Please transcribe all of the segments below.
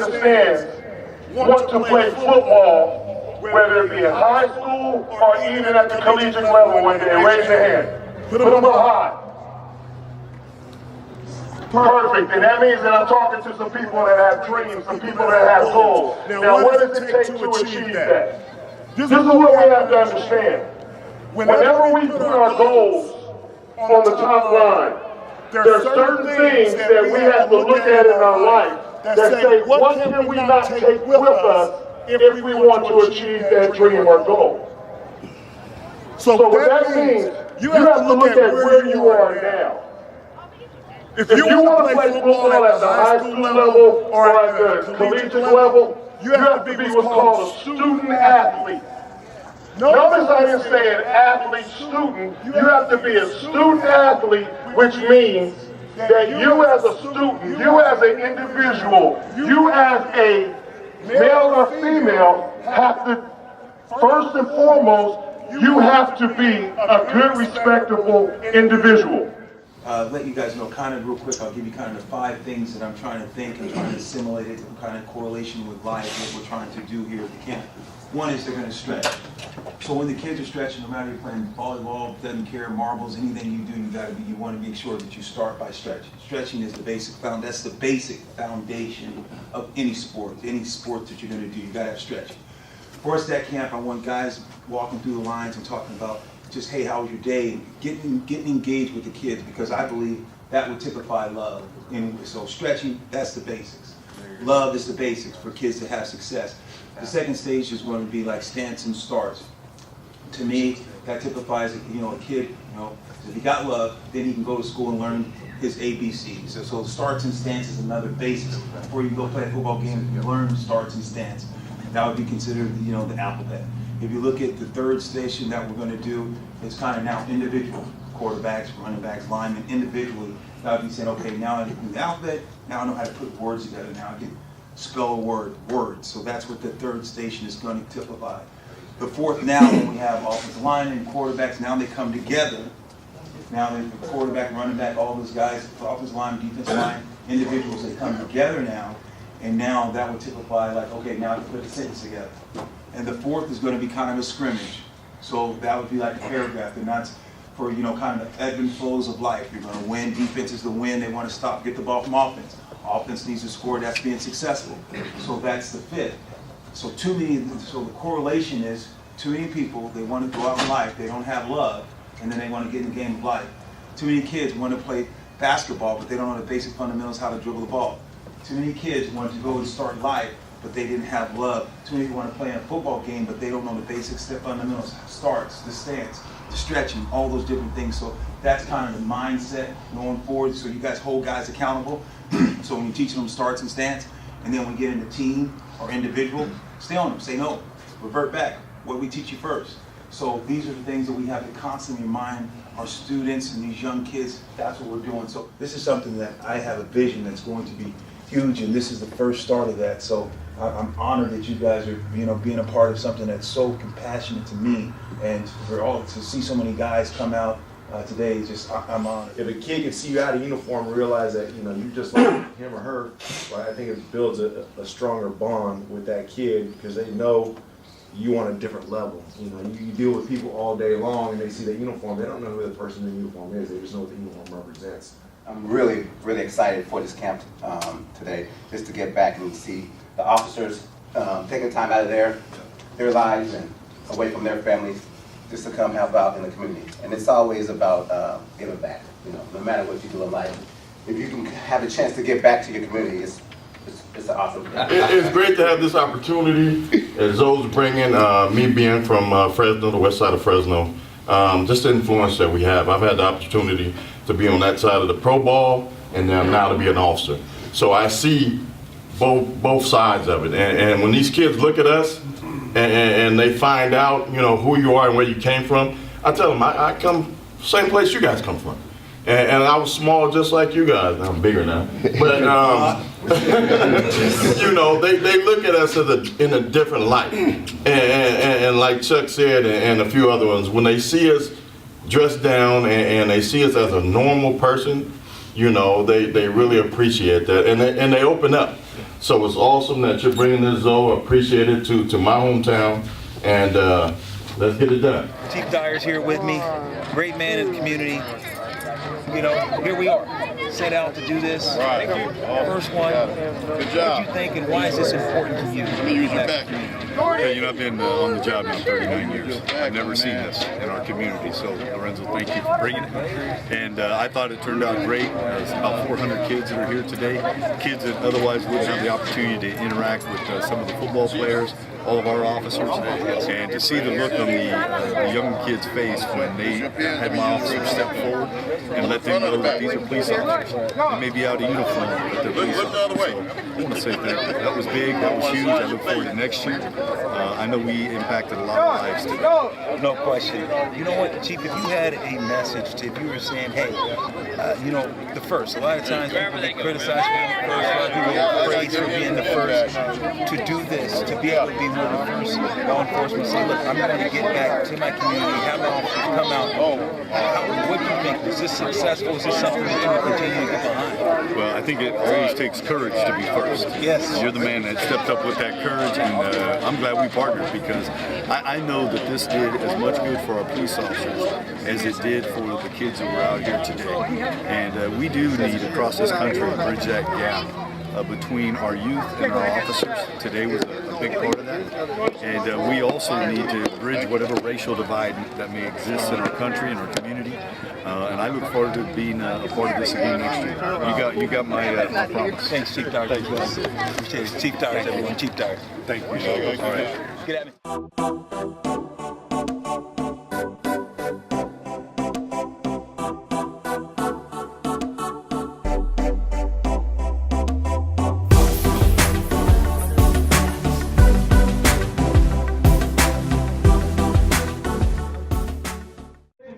in the stands want to play football, whether it be in high school or even at the collegiate level one day? Raise your hand. Put them up high. Perfect, and that means that I'm talking to some people that have dreams, some people that have goals. Now, what does it take to achieve that? This is what we have to understand. Whenever we put our goals on the top line, there are certain things that we have to look at in our life that say, what can we not take with us if we want to achieve that dream or goal? So what that means, you have to look at where you are now. If you want to play football at the high school level or at the collegiate level, you have to be what's called a student athlete. Notice I didn't say an athlete student. You have to be a student athlete, which means that you as a student, you as an individual, you as a male or female have to, first and foremost, you have to be a good, respectable individual. Let you guys know kind of real quick, I'll give you kind of the 5 things that I'm trying to think and trying to assimilate it, kind of correlation with life, what we're trying to do here at the camp. One is they're going to stretch. So when the kids are stretching, no matter if you're playing volleyball, doesn't care, marbles, anything you do, you want to make sure that you start by stretching. Stretching is the basic that's the basic foundation of any sport that you're going to do. You got to have stretching. For us at camp, I want guys walking through the lines and talking about just, hey, how was your day? Getting engaged with the kids, because I believe that would typify love. And so stretching, that's the basics. Love is the basics for kids to have success. The second stage is going to be like stance and starts. To me, that typifies, a kid, if he got love, then he can go to school and learn his ABC. So starts and stance is another basics. Before you go play a football game, you learn starts and stance. That would be considered, the alphabet. If you look at the third station that we're going to do, it's kind of now individual. Quarterbacks, running backs, linemen, individually. That would be saying, okay, now I can do the alphabet, now I know how to put words together, now I can spell a word. So that's what the third station is going to typify. The fourth, now when we have offensive linemen and quarterbacks, now they come together. Now the quarterback, running back, all those guys, offensive line, defensive line, individuals, they come together now. And now that would typify like, okay, now you put a sentence together. And the fourth is going to be kind of a scrimmage. So that would be like a paragraph. And that's for, kind of the ebb and flows of life. You're going to win. Defense is the win. They want to stop, get the ball from offense. Offense needs to score. That's being successful. So that's the fifth. So the correlation is too many people, they want to go out in life. They don't have love. And then they want to get in the game of life. Too many kids want to play basketball, but they don't know the basic fundamentals, how to dribble the ball. Too many kids want to go and start life, but they didn't have love. Too many people want to play in a football game, but they don't know the basic fundamentals, starts, the stance, the stretching, all those different things. So that's kind of the mindset going forward. So you guys hold guys accountable. So when you're teaching them starts and stance, and then when we get into team or individual, stay on them, say no, revert back. What do we teach you first? So these are the things that we have to constantly remind our students and these young kids. That's what we're doing. So this is something that I have a vision that's going to be huge, and this is the first start of that. So I'm honored that you guys are, being a part of something that's so compassionate to me, and for all to see so many guys come out today. Is just I'm honored. If a kid can see you out of uniform and realize that you just like him or her, right, I think it builds a stronger bond with that kid, because they know you on a different level. You deal with people all day long, and they see that uniform. They don't know who the person in the uniform is. They just know what the uniform represents. I'm really, really excited for this camp today, just to get back and see the officers taking time out of their lives and away from their families, just to come help out in the community. And it's always about giving back. No matter what you do in life, if you can have a chance to give back to your community, it's an awesome thing. It's great to have this opportunity, as those bringing me being from Fresno, the west side of Fresno, just the influence that we have. I've had the opportunity to be on that side of the pro ball, and now to be an officer. So I see both sides of it. And when these kids look at us and they find out, who you are and where you came from, I tell them I come same place you guys come from. And I was small just like you guys. I'm bigger now. But they look at us in a different light. And like Chuck said, and a few other ones, when they see us dressed down and they see us as a normal person, they really appreciate that, and they open up. So it's awesome that you're bringing this, Zoe. Appreciate it to my hometown, and let's get it done. Chief Dyer's here with me, great man in the community. You know, here we are, set out to do this. Right. First one. Good job. What you think, and why is this important to you? Hey, you know, I've been on the job now 39 years. I've never seen this in our community. So, Lorenzo, thank you for bringing it. And I thought it turned out great. There's about 400 kids that are here today. Kids that otherwise wouldn't have the opportunity to interact with some of the football players, all of our officers, and to see the look on the young kids' face when they had my officers step forward and let them know that these are police officers. They may be out of uniform, but they're police officers. So I want to say thank you. That was big, that was huge. I look forward to next year. I know we impacted a lot of lives today. No question. You know what, Chief, if you had a message, if you were saying, hey, you know, the first, a lot of times people get criticized for being the first, a lot of people get praised for being the first. To do this, to be able to be one of the first law enforcement, say, look, I'm going to get back to my community, have my officers come out. What do you think? Is this successful? Is this something that you will continue to get behind? Well, I think it always takes courage to be first. Yes. You're the man that stepped up with that courage, and I'm glad we partnered because I know that this did as much good for our police officers as it did for the kids who were out here today. And we do need, across this country, to bridge that gap between our youth and our officers. Today was a big part of that. And we also need to bridge whatever racial divide that may exist in our country and our community. And I look forward to being a part of this again next year. You got my promise. Thanks, Chief Dyer. Appreciate it. Chief Dyer, everyone. Chief Dyer. Thank you. All right. Get at me.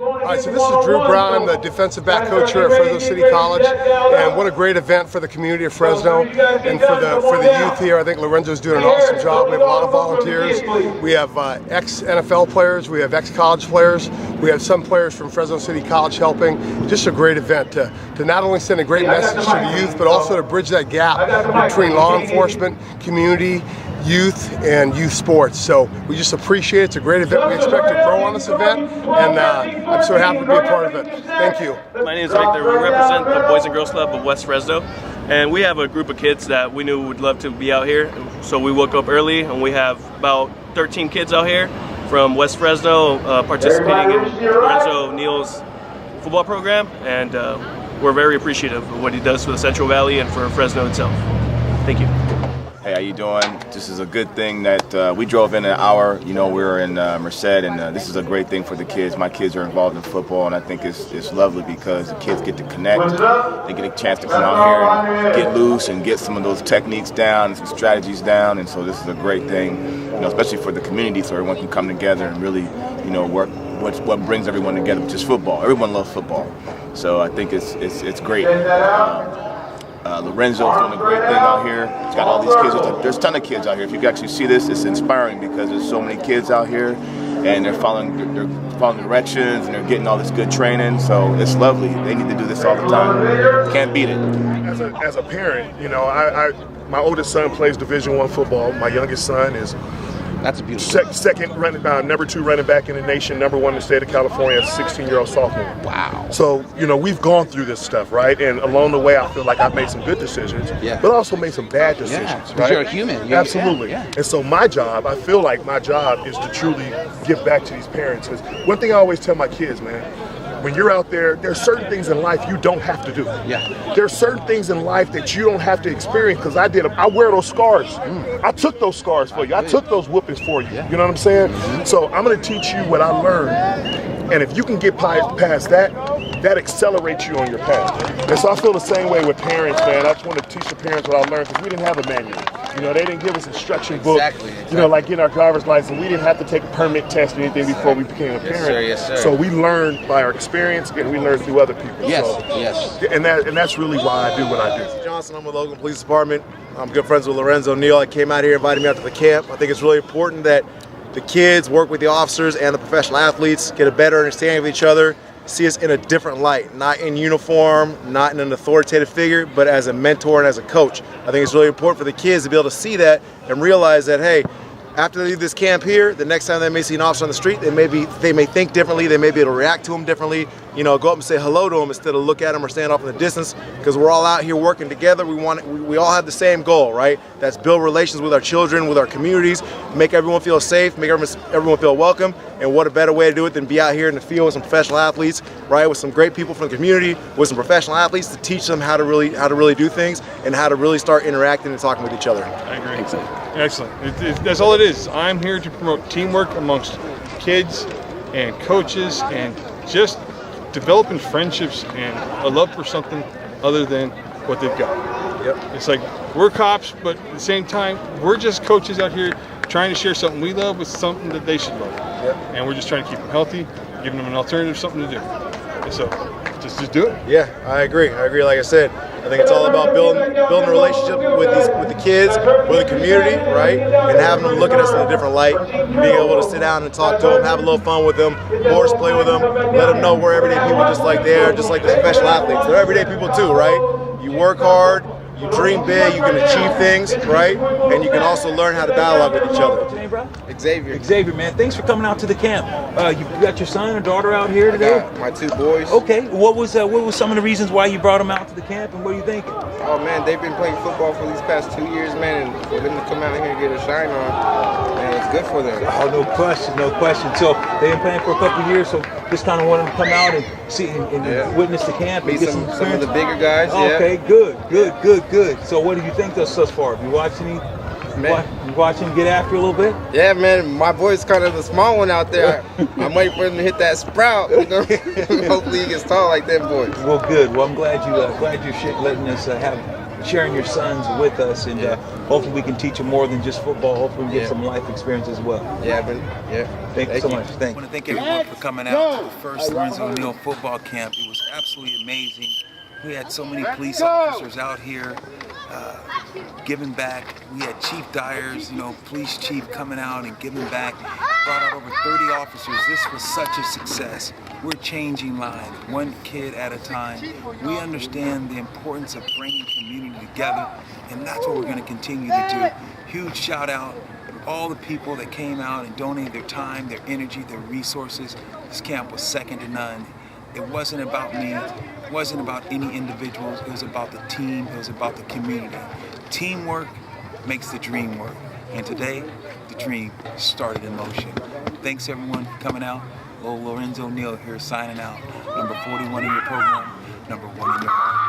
All right, so this is Drew Brown. I'm the defensive back coach here at Fresno City College, and what a great event for the community of Fresno and for the youth here. I think Lorenzo's doing an awesome job. We have a lot of volunteers. We have ex-NFL players. We have ex-college players. We have some players from Fresno City College helping. Just a great event to not only send a great message to the youth, but also to bridge that gap between law enforcement, community, youth, and youth sports. So we just appreciate it. It's a great event. We expect to grow on this event, and I'm so happy to be a part of it. Thank you. My name is Victor. We represent the Boys and Girls Club of West Fresno, and we have a group of kids that we knew would love to be out here. So we woke up early, and we have about 13 kids out here from West Fresno participating in Lorenzo Neal's football program, and we're very appreciative of what he does for the Central Valley and for Fresno itself. Thank you. Hey, how you doing? This is a good thing that we drove in an hour. You know, we were in Merced, and this is a great thing for the kids. My kids are involved in football, and I think it's lovely because the kids get to connect. They get a chance to come out here and get loose and get some of those techniques down, some strategies down, and so this is a great thing, you know, especially for the community, so everyone can come together and really, you know, work what brings everyone together, which is football. Everyone loves football, so I think it's great. Lorenzo's doing a great thing out here. He's got all these kids. There's a ton of kids out here. If you can actually see this, it's inspiring because there's so many kids out here, and they're following directions, and they're getting all this good training. So it's lovely. They need to do this all the time. Can't beat it. As a parent, you know, my oldest son plays Division I football. My youngest son is That's a beautiful. Second number 2 running back in the nation, number 1 in the state of California, as a 16-year-old sophomore. Wow. So, you know, we've gone through this stuff, right? And along the way, I feel like I've made some good decisions, but also made some bad decisions, right? You're a human. Absolutely. And so my job, I feel like my job is to truly give back to these parents. 'Cause one thing I always tell my kids, man, when you're out there, there's certain things in life you don't have to do. There's certain things in life that you don't have to experience, because I did them. I wear those scars. I took those scars for you. I took those whoopings for you. You know what I'm saying? So I'm going to teach you what I learned. And if you can get past that, that accelerates you on your path. And so I feel the same way with parents, man. I just want to teach the parents what I learned, because we didn't have a manual. You know, they didn't give us instruction book. You know, like getting our driver's license, we didn't have to take a permit test or anything before we became a parent. Yes, sir. So we learned by our experience, and we learned through other people. And that's really why I do what I do. Johnson, I'm with Logan Police Department. I'm good friends with Lorenzo Neal. I came out here, invited me out to the camp. I think it's really important that the kids work with the officers and the professional athletes, get a better understanding of each other, see us in a different light, not in uniform, not in an authoritative figure, but as a mentor and as a coach. I think it's really important for the kids to be able to see that and realize that, hey, after they leave this camp here, the next time they may see an officer on the street, they may think differently, they may be able to react to him differently, you know, go up and say hello to him instead of look at him or stand off in the distance, because we're all out here working together. We all have the same goal, right? That's build relations with our children, with our communities, make everyone feel safe, make everyone feel welcome, and what a better way to do it than be out here in the field with some professional athletes, right? With some great people from the community, with some professional athletes to teach them how to really do things and how to really start interacting and talking with each other. I agree. Excellent. That's all it is. I'm here to promote teamwork amongst kids and coaches and just developing friendships and a love for something other than what they've got. Yep. It's like we're cops, but at the same time, we're just coaches out here trying to share something we love with something that they should love. Yep. And we're just trying to keep them healthy, giving them an alternative, something to do. And so just do it. Yeah, I agree. Like I said, I think it's all about building a relationship with the kids, with the community, right? And having them look at us in a different light, being able to sit down and talk to them, have a little fun with them, horseplay with them, let them know we're everyday people just like they are, just like the professional athletes. They're everyday people too, right? You work hard, you dream big, you can achieve things, right? And you can also learn how to dialogue with each other. What's your name, bro? Xavier. Xavier, man, thanks for coming out to the camp. You got your son or daughter out here today? I got my 2 boys. Okay, what was some of the reasons why you brought them out to the camp, and what do you think? Oh man, they've been playing football for these past 2 years, man, and for them to come out here and get a shine on, man, it's good for them. Oh, no question. So they've been playing for a couple of years, so just kind of want them to come out and see and witness the camp and Meet get some experience. of the bigger guys. Yeah. Okay, good. So what do you think thus far? Have you watched any? You watching him get after a little bit? Yeah, man, my boy's kind of the small one out there. I'm waiting for him to hit that sprout. You know? Hopefully he gets tall like them boys. Well, good. Well, I'm glad you're letting us sharing your sons with us, and hopefully we can teach them more than just football. Hopefully we get some life experience as well. Yeah, man. Yeah. Thank you so much. I want to thank everyone for coming out to the first Lorenzo Neal football camp. It was absolutely amazing. We had so many police officers out here giving back. We had Chief Dyers, police chief coming out and giving back. Brought out over 30 officers. This was such a success. We're changing lives, one kid at a time. We understand the importance of bringing community together, and that's what we're going to continue to do. Huge shout out to all the people that came out and donated their time, their energy, their resources. This camp was second to none. It wasn't about me. It wasn't about any individuals. It was about the team. It was about the community. Teamwork makes the dream work. And today, the dream started in motion. Thanks everyone for coming out. Lorenzo Neal here signing out. Number 41 in your program, number 1 in your heart.